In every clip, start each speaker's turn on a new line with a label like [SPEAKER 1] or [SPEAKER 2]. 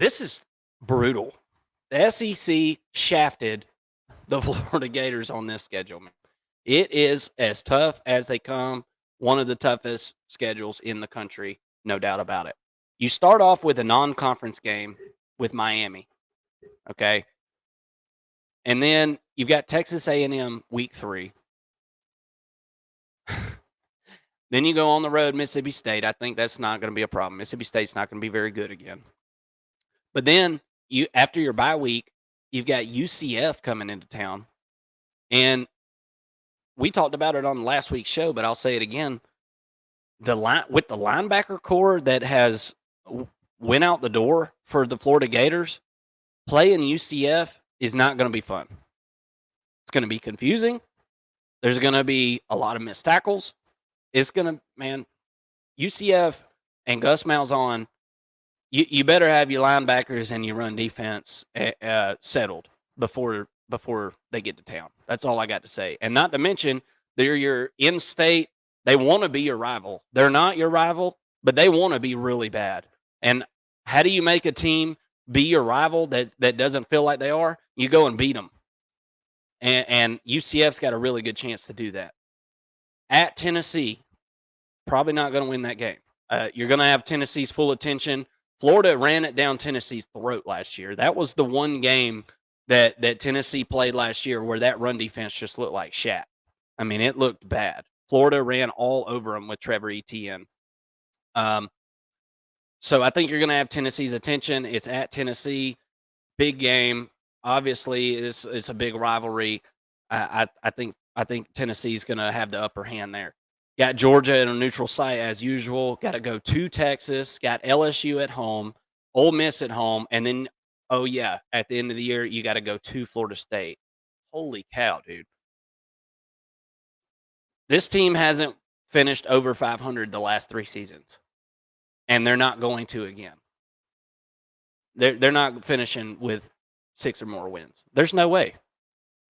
[SPEAKER 1] This is brutal. The SEC shafted the Florida Gators on this schedule, man. It is as tough as they come, one of the toughest schedules in the country, no doubt about it. You start off with a non-conference game with Miami, okay? And then you've got Texas A&M week 3. Then you go on the road, Mississippi State. I think that's not going to be a problem. Mississippi State's not going to be very good again. But then you, after your bye week, you've got UCF coming into town. And we talked about it on last week's show, but I'll say it again. With the linebacker core that has went out the door for the Florida Gators, playing UCF is not going to be fun. It's going to be confusing. There's going to be a lot of missed tackles. It's going to, man, UCF and Gus Malzahn, you better have your linebackers and your run defense settled before they get to town. That's all I got to say. And not to mention, they're your in-state. They want to be your rival. They're not your rival, but they want to be really bad. And how do you make a team be your rival that doesn't feel like they are? You go and beat them. And UCF's got a really good chance to do that. At Tennessee, probably not going to win that game. You're going to have Tennessee's full attention. Florida ran it down Tennessee's throat last year. That was the one game that Tennessee played last year where that run defense just looked like shat. I mean, it looked bad. Florida ran all over them with Trevor Etienne. So I think you're going to have Tennessee's attention. It's at Tennessee. Big game. Obviously, it's a big rivalry. I think Tennessee's going to have the upper hand there. Got Georgia in a neutral site as usual. Got to go to Texas. Got LSU at home. Ole Miss at home. And then, oh, yeah, at the end of the year, you got to go to Florida State. Holy cow, dude. This team hasn't finished over 500 the last 3 seasons. And they're not going to again. They're not finishing with 6 or more wins. There's no way.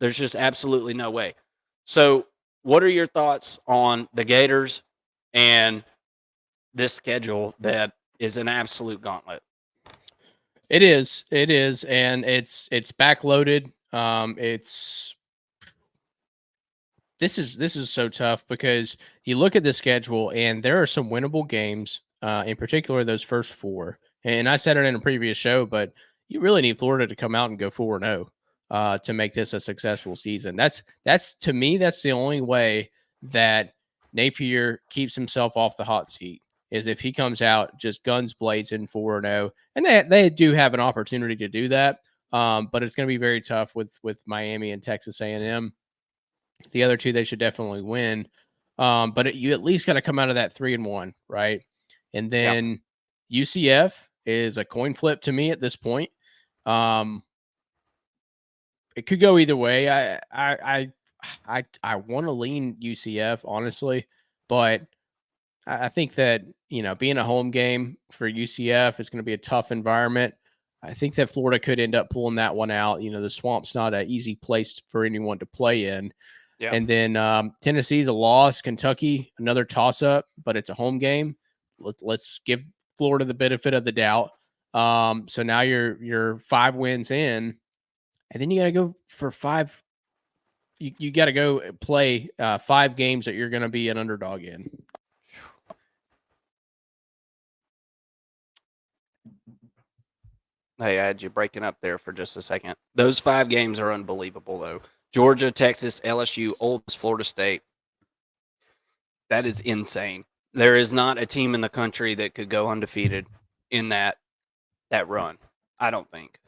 [SPEAKER 1] There's just absolutely no way. So, what are your thoughts on the Gators and this schedule that is an absolute gauntlet?
[SPEAKER 2] It is, and it's backloaded. This is so tough because you look at the schedule and there are some winnable games, in particular those first 4. And I said it in a previous show, but you really need Florida to come out and go 4-0 to make this a successful season. That's to me, that's the only way that Napier keeps himself off the hot seat, is if he comes out just guns blazing 4-0. And they do have an opportunity to do that, but it's going to be very tough with Miami and Texas A&M. The other 2 they should definitely win, but you at least got to come out of that 3-1, right? And then UCF is a coin flip to me at this point. It could go either way. I want to lean UCF, honestly, but I think that, being a home game for UCF, it's going to be a tough environment. I think that Florida could end up pulling that one out. The Swamp's not an easy place for anyone to play in. Yeah. And then Tennessee's a loss. Kentucky, another toss-up, but it's a home game. Let's give Florida the benefit of the doubt. So now you're 5 wins in, and then you got to go for 5. You got to go play 5 games that you're going to be an underdog in.
[SPEAKER 1] Hey, I had you breaking up there for just a second. Those 5 games are unbelievable, though. Georgia, Texas, LSU, Ole Miss, Florida State. That is insane. There is not a team in the country that could go undefeated in that run. I don't think.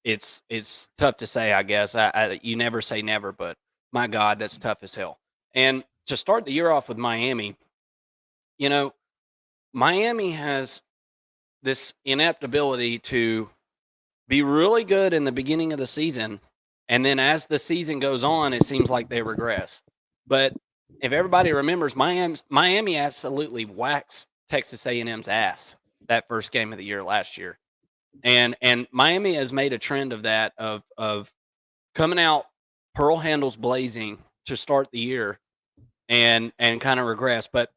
[SPEAKER 1] It's tough to say, I guess. You never say never, but my God, that's tough as hell. And to start the year off with Miami, Miami has this inept ability to be really good in the beginning of the season, and then as the season goes on, it seems like they regress. But if everybody remembers, Miami absolutely waxed Texas A&M's ass that first game of the year last year. And Miami has made a trend of that, of coming out pearl handles blazing to start the year and kind of regress. But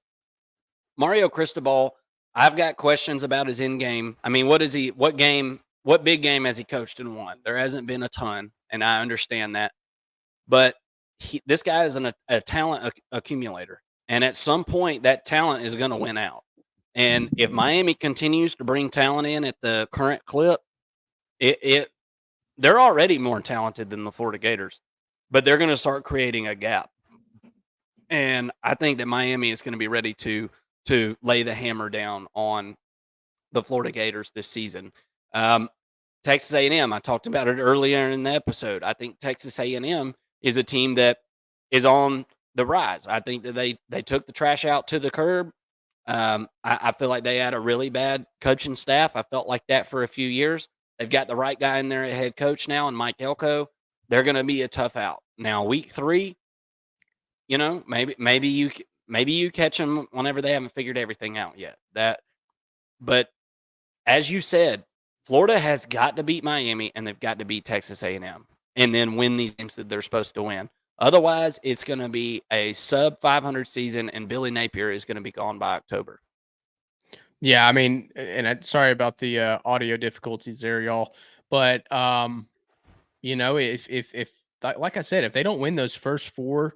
[SPEAKER 1] Mario Cristobal, I've got questions about his in game. I mean, what big game has he coached and won? There hasn't been a ton, and I understand that. But this guy is a talent accumulator. And at some point, that talent is going to win out. And if Miami continues to bring talent in at the current clip, they're already more talented than the Florida Gators, but they're going to start creating a gap. And I think that Miami is going to be ready to lay the hammer down on the Florida Gators this season. Texas A&M, I talked about it earlier in the episode. I think Texas A&M is a team that is on the rise. I think that they took the trash out to the curb. I feel like they had a really bad coaching staff. I felt like that for a few years. They've got the right guy in there at head coach now, and Mike Elko. They're going to be a tough out. Now, week 3, maybe you catch them whenever they haven't figured everything out yet. But as you said, Florida has got to beat Miami, and they've got to beat Texas A&M, and then win these games that they're supposed to win. Otherwise, it's going to be a sub 500 season, and Billy Napier is going to be gone by October.
[SPEAKER 2] Yeah, I mean, and sorry about the audio difficulties there, y'all. But if like I said, if they don't win those first 4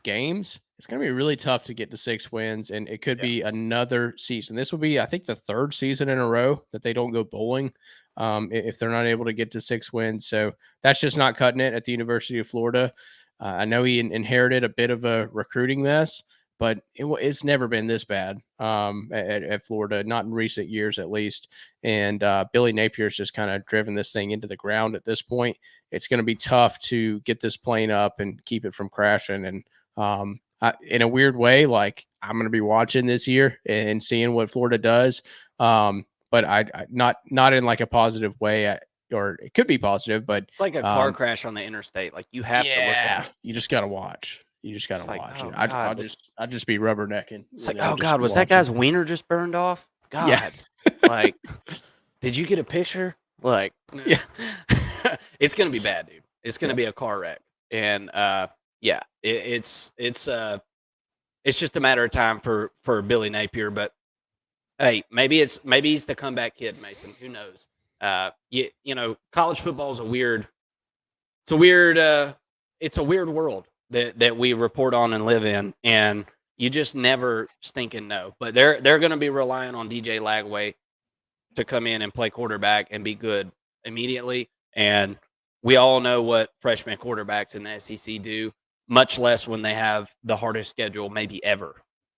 [SPEAKER 2] games, it's going to be really tough to get to 6 wins, and it could be another season. This will be, I think, the 3rd season in a row that they don't go bowling if they're not able to get to 6 wins. So that's just not cutting it at the University of Florida. I know he inherited a bit of a recruiting mess, but it's never been this bad at Florida, not in recent years at least. And Billy Napier's just kind of driven this thing into the ground at this point. It's going to be tough to get this plane up and keep it from crashing. And in a weird way, like, I'm going to be watching this year and seeing what Florida does. But I not in like a positive way, or it could be positive, but
[SPEAKER 1] it's like a car crash on the interstate. Like, you have to look at it.
[SPEAKER 2] You just got to watch. You just got to watch it. I'll just be rubbernecking.
[SPEAKER 1] It's like, oh God, was that guy's wiener just burned off? God, yeah. Like, did you get a picture? Like,
[SPEAKER 2] yeah,
[SPEAKER 1] it's gonna be bad, dude. It's gonna be a car wreck, and it's just a matter of time for Billy Napier. But hey, maybe he's the comeback kid, Mason. Who knows? College football is a weird world that we report on and live in, and you just never stinking know. But they're going to be relying on DJ Lagway to come in and play quarterback and be good immediately. And we all know what freshman quarterbacks in the SEC do, much less when they have the hardest schedule maybe ever.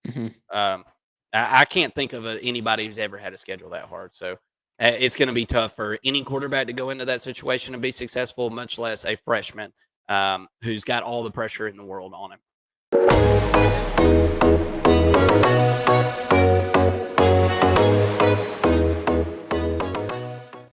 [SPEAKER 2] Mm-hmm.
[SPEAKER 1] I can't think of anybody who's ever had a schedule that hard. So it's going to be tough for any quarterback to go into that situation and be successful, much less a freshman who's got all the pressure in the world on him.